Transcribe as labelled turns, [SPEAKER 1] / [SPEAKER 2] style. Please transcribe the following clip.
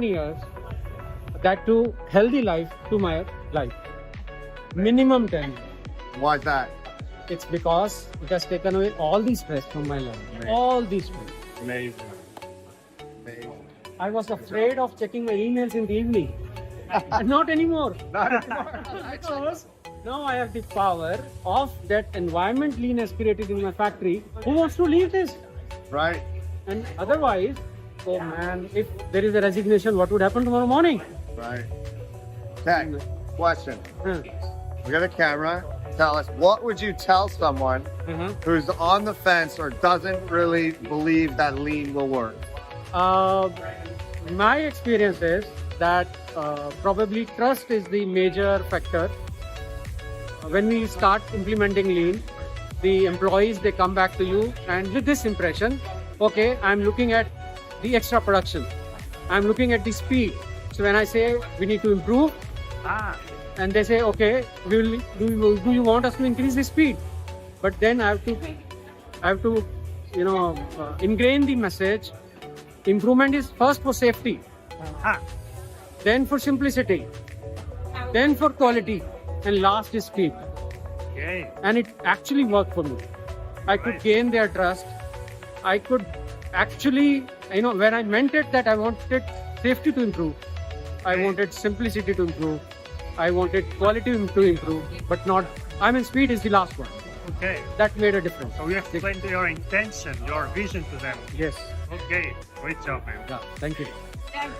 [SPEAKER 1] 10 years, that to healthy life to my life. Minimum 10.
[SPEAKER 2] Why is that?
[SPEAKER 1] It's because it has taken away all the stress from my life.
[SPEAKER 2] Amazing.
[SPEAKER 1] All the stress.
[SPEAKER 2] Amazing. Amazing.
[SPEAKER 1] I was afraid of checking my emails in the evening. Not anymore. Because now I have the power of that environment lean has created in my factory. Who wants to leave this?
[SPEAKER 2] Right?
[SPEAKER 1] And otherwise, oh man, if there is a resignation, what would happen tomorrow morning?
[SPEAKER 2] Right. Okay. Question.
[SPEAKER 1] Huh.
[SPEAKER 2] We got a camera. Tell us, what would you tell someone who's on the fence or doesn't really believe that lean will work?
[SPEAKER 1] My experience is that probably trust is the major factor. When we start implementing lean, the employees, they come back to you and with this impression, okay, I'm looking at the extra production. I'm looking at the speed. So when I say we need to improve, and they say, okay, do you want us to increase the speed? But then I have to, ingrain the message. Improvement is first for safety, then for simplicity, then for quality, and last is speed.
[SPEAKER 3] Okay.
[SPEAKER 1] And it actually worked for me. I could gain their trust. I could actually, when I meant it that I wanted safety to improve, I wanted simplicity to improve, I wanted quality to improve, but not, speed is the last one.
[SPEAKER 3] Okay.
[SPEAKER 1] That made a difference.
[SPEAKER 3] So you explained your intention, your vision to them.
[SPEAKER 1] Yes.
[SPEAKER 3] Okay. Great job, man.
[SPEAKER 1] Yeah, thank you.